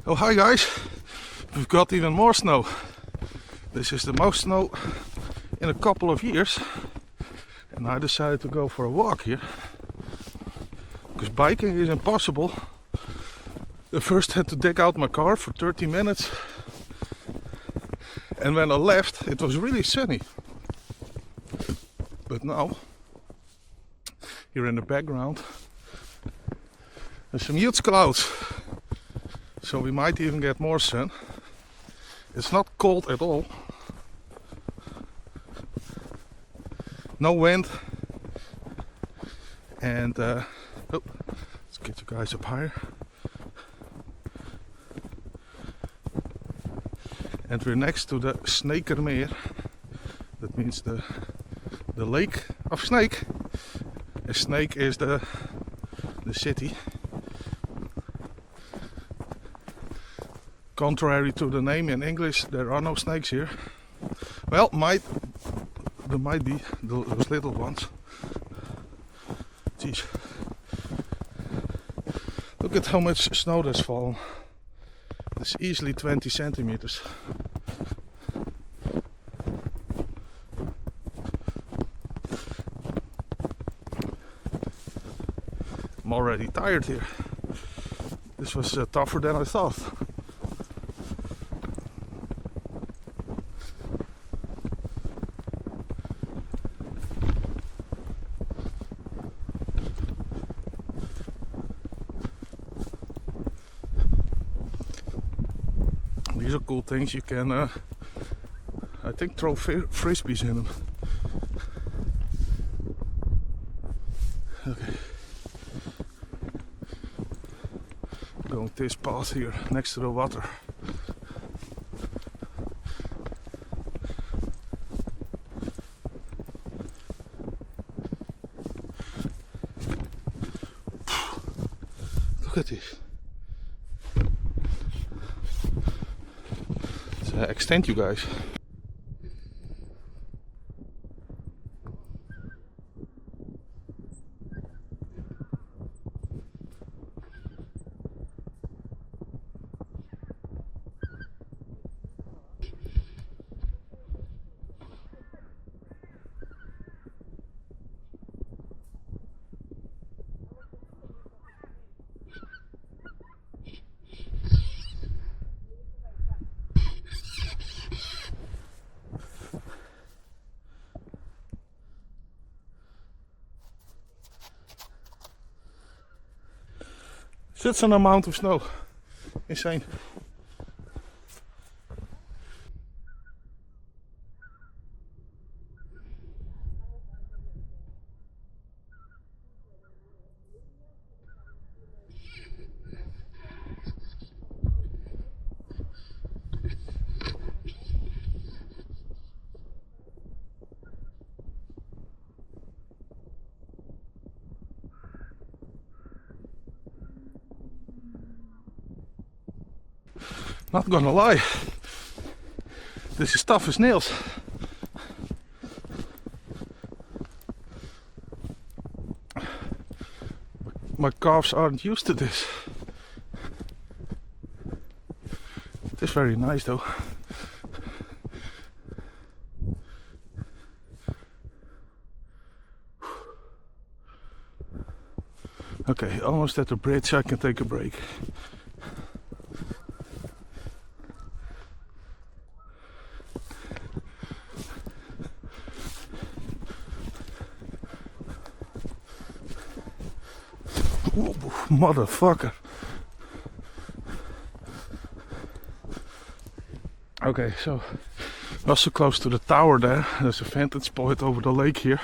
Oh, hi guys, we've got even more snow. This is the most snow in a couple of years, and I decided to go for a walk here because biking is impossible. I first had to dig out my car for 30 minutes, and when I left it was really sunny. But now, here in the background, there's some huge clouds, so we might even get more sun. It's not cold at all. No wind. And let's get you guys up higher. And we're next to the Sneekermeer. That means the lake of Snake. And Snake is the city. Contrary to the name in English, there are no snakes here. Well, there might be those little ones. Jeez. Look at how much snow there's fallen. It's easily 20 centimeters. I'm already tired here. This was tougher than I thought. These are cool things. You can, I think, throw frisbees in them. Okay. Going this path here next to the water. Look at this. Extend, you guys. Such an amount of snow. Insane. Not gonna lie, this is tough as nails. My calves aren't used to this. It is very nice though. Okay, almost at the bridge, I can take a break. Ooh, motherfucker. Okay, so also close to the tower there. There's a vantage point over the lake here.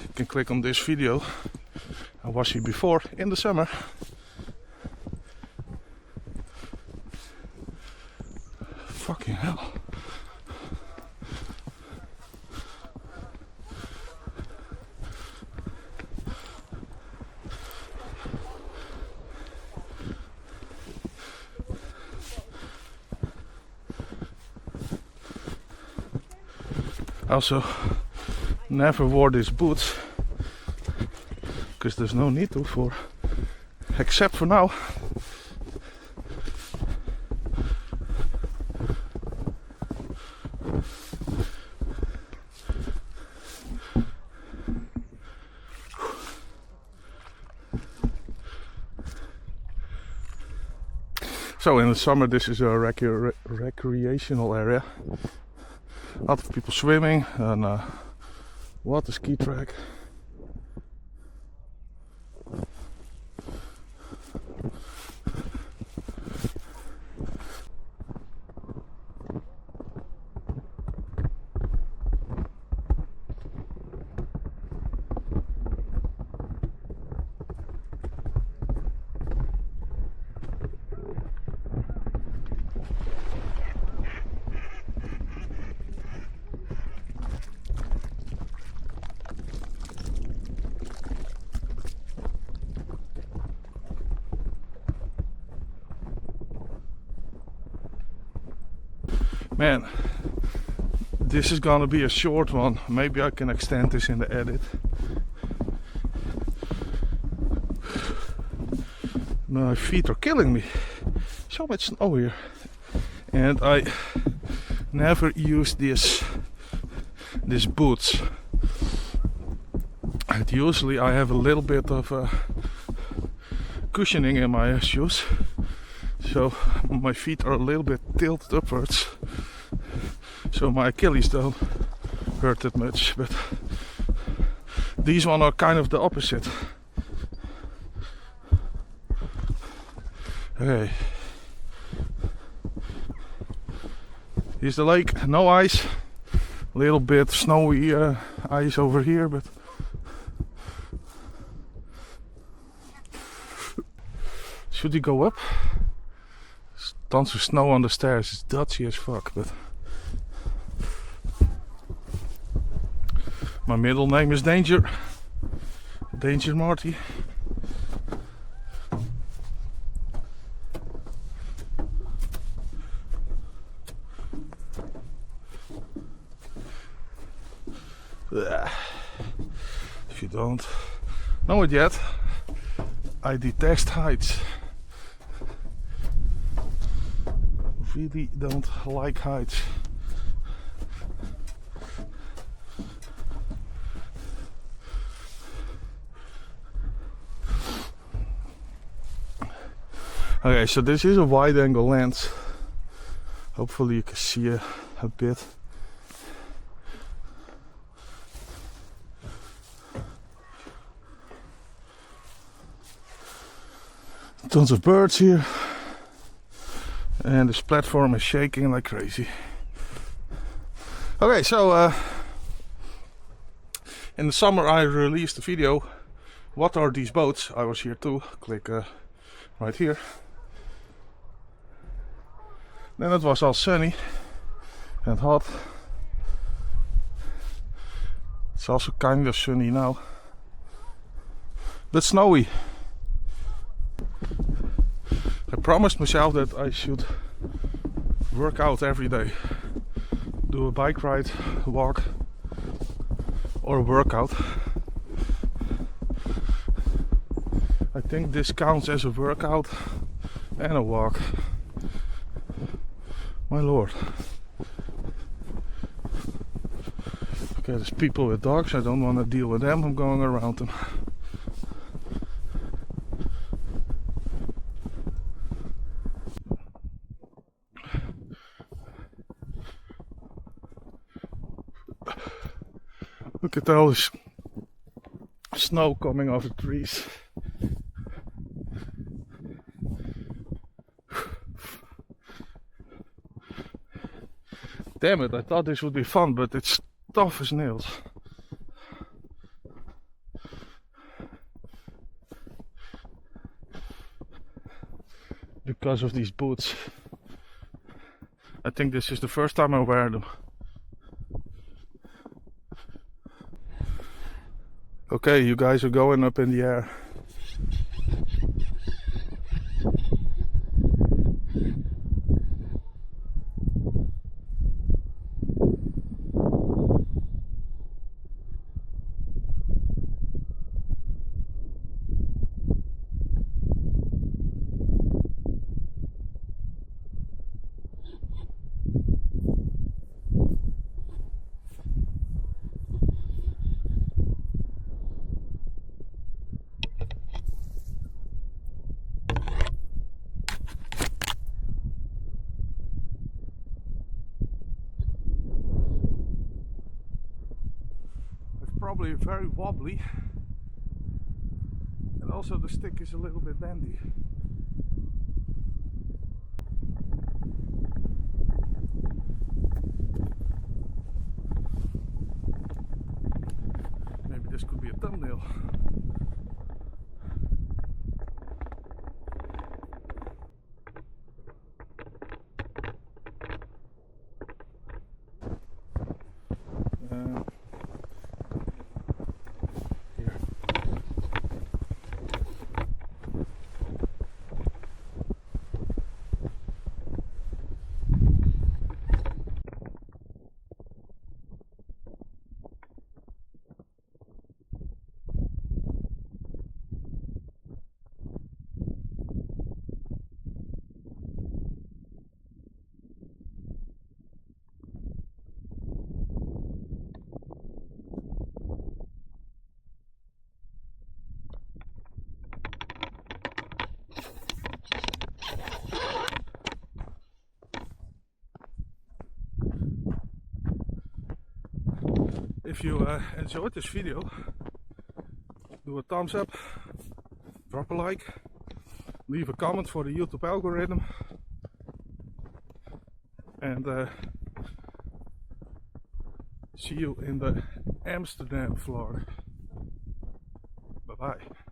You can click on this video. I was here before in the summer. Fucking hell. Also, never wore these boots because there's no need to for except for now. So in the summer this is a recreational area. A lot of people swimming and water ski track. Man, this is gonna be a short one. Maybe I can extend this in the edit. My feet are killing me. So much snow here. And I never use these boots. And usually I have a little bit of cushioning in my shoes. So my feet are a little bit tilted upwards. So my Achilles don't hurt that much, but these one are kind of the opposite. Okay. Here's the lake, no ice. A little bit snowy ice over here, but should he go up? Tons of snow on the stairs, it's dodgy as fuck, but my middle name is Danger. Danger Marty. If you don't know it yet, I detest heights. Really don't like heights. Okay, so this is a wide angle lens. Hopefully you can see a bit. Tons of birds here. And this platform is shaking like crazy. Okay, so in the summer I released a video. What are these boats? I was here too. Click right here. Then it was all sunny and hot. It's also kind of sunny now, but snowy. I promised myself that I should work out every day. Do a bike ride, walk, or a workout. I think this counts as a workout and a walk. My lord. Okay, there's people with dogs. I don't want to deal with them. I'm going around them. Look at all this snow coming off the trees. Damn it, I thought this would be fun, but it's tough as nails. Because of these boots. I think this is the first time I wear them. Okay, you guys are going up in the air. probably very wobbly, and also the stick is a little bit bendy. Maybe this could be a thumbnail. Here. If you enjoyed this video, do a thumbs up, drop a like, leave a comment for the YouTube algorithm, and see you in the Amsterdam vlog. Bye bye.